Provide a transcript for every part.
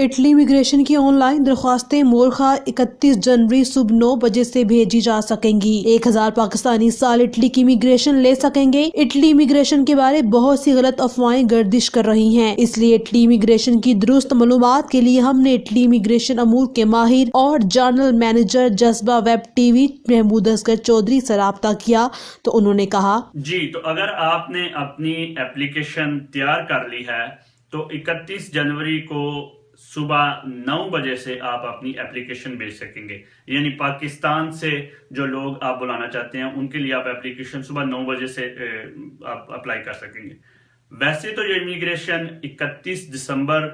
Italy immigration की online दरख्वास्तें मोरखा 31 जनवरी सुबह 9 बजे से भेजी जा सकेंगी। 1000 पाकिस्तानी साल इटली की इमिग्रेशन ले सकेंगे। इटली इमिग्रेशन के बारे बहुत सी गलत अफवाहें गर्दिश कर रही हैं, इसलिए इटली इमिग्रेशन की दुरुस्त मालूमात के लिए हमने इटली इमिग्रेशन अमूर के माहिर और जनरल मैनेजर जज्बा वेब टीवी महमूद असगर चौधरी से राब्ता किया तो उन्होंने कहा, जी तो अगर आपने अपनी एप्लीकेशन तैयार कर ली है तो 31 जनवरी को सुबह 9 बजे से आप अपनी एप्लीकेशन भेज सकेंगे। यानी पाकिस्तान से जो लोग आप बुलाना चाहते हैं उनके लिए आप एप्लीकेशन सुबह 9 बजे से आप अप्लाई कर सकेंगे। वैसे तो ये इमिग्रेशन 31 दिसंबर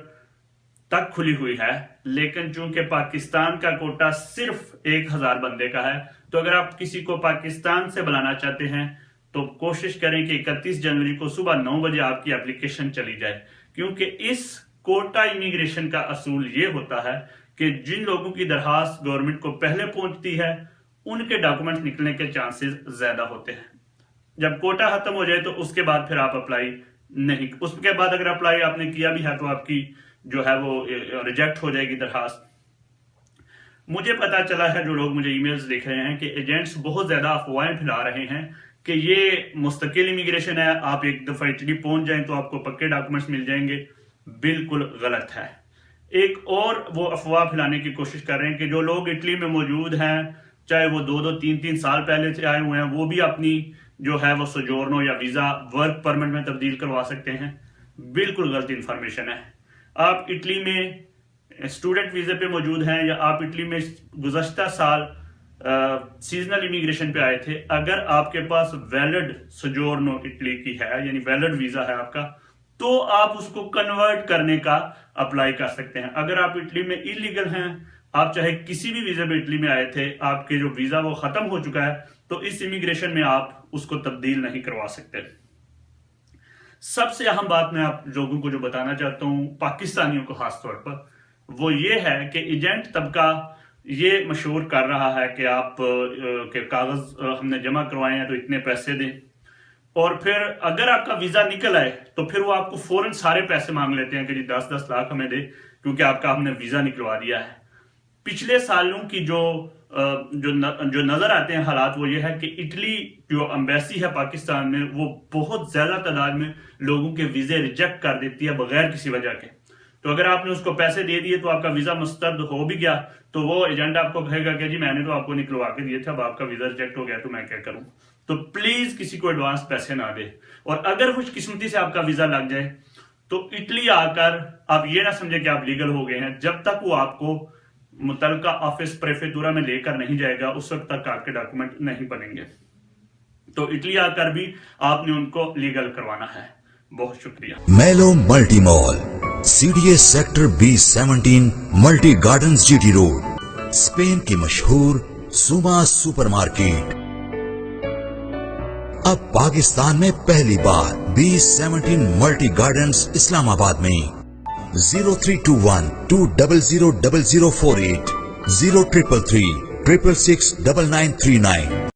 तक खुली हुई है, लेकिन चूंकि पाकिस्तान का कोटा सिर्फ 1000 बंदे का है, तो अगर आप किसी को पाकिस्तान से बुलाना चाहते हैं तो कोशिश करें कि 31 जनवरी को सुबह 9 बजे आपकी एप्लीकेशन चली जाए, क्योंकि इस कोटा इमिग्रेशन का असूल ये होता है कि जिन लोगों की दरखास्त गवर्नमेंट को पहले पहुंचती है उनके डॉक्यूमेंट निकलने के चांसेस ज्यादा होते हैं। जब कोटा खत्म हो जाए तो उसके बाद फिर आप अप्लाई नहीं, उसके बाद अगर अप्लाई आपने किया भी है तो आपकी जो है वो रिजेक्ट हो जाएगी दरखास्त। मुझे पता चला है, जो लोग मुझे ईमेल्स लिख रहे हैं, कि एजेंट्स बहुत ज्यादा अफवाहें फैला रहे हैं कि ये मुस्तकिल इमिग्रेशन है, आप एक दफा इटली पहुंच जाएं तो आपको पक्के डॉक्यूमेंट्स मिल जाएंगे। बिल्कुल गलत है। एक और वो अफवाह फैलाने की कोशिश कर रहे हैं कि जो लोग इटली में मौजूद हैं, चाहे वो 2-2, 3-3 साल पहले से आए हुए हैं, वो भी अपनी जो है वो सोजोर्नो या वीजा वर्क परमिट में तब्दील करवा सकते हैं। बिल्कुल गलत इंफॉर्मेशन है। आप इटली में स्टूडेंट वीजे पे मौजूद हैं या आप इटली में गुज़श्ता साल सीजनल इमिग्रेशन पे आए थे, अगर आपके पास वैलिड सोजोर्नो इटली की है, यानी वैलिड वीजा है आपका, तो आप उसको कन्वर्ट करने का अप्लाई कर सकते हैं। अगर आप इटली में इलीगल हैं, आप चाहे किसी भी वीजा में इटली में आए थे, आपके जो वीजा वो खत्म हो चुका है, तो इस इमिग्रेशन में आप उसको तब्दील नहीं करवा सकते। सबसे अहम बात मैं आप लोगों को जो बताना चाहता हूं, पाकिस्तानियों को खासतौर पर, वो ये है कि एजेंट तबका ये मशहूर कर रहा है कि आप के कागज हमने जमा करवाए हैं तो इतने पैसे दें, और फिर अगर आपका वीजा निकल आए तो फिर वो आपको फौरन सारे पैसे मांग लेते हैं कि जी 10-10 लाख हमें दे, क्योंकि आपका हमने वीजा निकलवा दिया है। पिछले सालों की जो नजर आते हैं हालात, वो ये है कि इटली जो एम्बेसी है पाकिस्तान में, वो बहुत ज्यादा तादाद में लोगों के वीजे रिजेक्ट कर देती है बगैर किसी वजह के। तो अगर आपने उसको पैसे दे दिए तो आपका वीजा मुस्तरद हो भी गया, तो वो एजेंट आपको कहेगा कि जी मैंने तो आपको निकलवा के दिए थे, अब आपका वीजा रिजेक्ट हो गया तो मैं क्या करूं। तो प्लीज किसी को एडवांस पैसे ना दे, और अगर खुशकिस्मती से आपका वीजा लग जाए तो इटली आकर आप ये ना समझे कि आप लीगल हो गए हैं। जब तक वो आपको मुतलका ऑफिस प्रेफेक्चुरा में लेकर नहीं जाएगा, उस वक्त तक आपके डॉक्यूमेंट नहीं बनेंगे। तो इटली आकर भी आपने उनको लीगल करवाना है। बहुत शुक्रिया। मेलो multi mall, CDS sector B17, multi gardens, GT road, Spain की मशहूर सुमा सुपरमार्केट। अब पाकिस्तान में पहली बार B17 मल्टी गार्डन्स इस्लामाबाद में। 0321 2000048, 0333 666 9939।